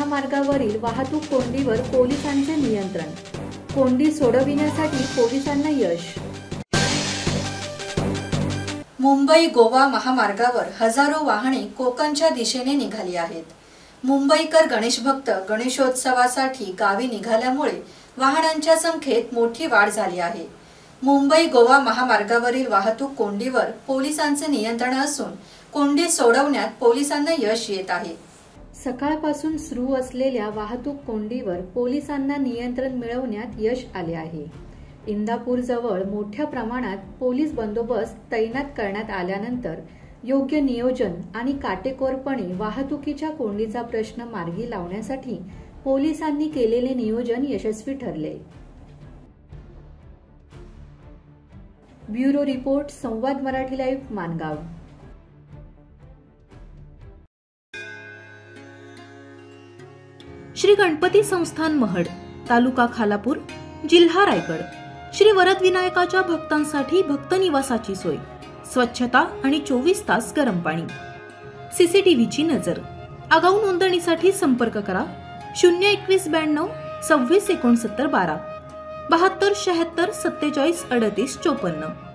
महामार्गावरील वाहतूक कोंडीवर पोलिसांचे नियंत्रण, कोंडी सोडविण्यासाठी पोलिसांना यश। मुंबई गोवा महामार्गावर हजारो वाहने कोकणच्या दिशेने निघाली आहेत। मुंबईकर गणेश भक्त गणेशोत्सवासाठी गावी निघाल्यामुळे वाहनांच्या संख्येत मोठी वाढ झाली आहे। मुंबई गोवा महामार्गावरील वाहतूक कोंडीवर पोलिसांचे नियंत्रण असून कोंडी सोडवण्यात पोलिसांना यश येत आहे। सकाळपासून सुरू असलेल्या वाहतूक कोंडीवर पोलिसांना नियंत्रण मिळवण्यात यश आले आहे। इंदापूर जवळ मोठ्या प्रमाणात पोलीस बंदोबस्त तैनात करण्यात आल्यानंतर योग्य नियोजन आणि काटेकोरपणे वाहतुकीच्या कोंडीचा प्रश्न मार्गी लावण्यासाठी पोलिसांनी केलेले नियोजन यशस्वी ठरले। ब्युरो रिपोर्ट, संवाद मराठी लाईव्ह, माणगाव। श्री गणपती संस्थान महड, तालुका खालापूर, जिल्हा रायगड। श्री वरद विनायकाच्या भक्तांसाठी भक्त निवासाची सोय, स्वच्छता आणि 24 तास गरम पाणी, सीसीटीव्हीची नजर। आगाऊ नोंदणीसाठी संपर्क करा 02192 26 69 12 72 76 47 38 54।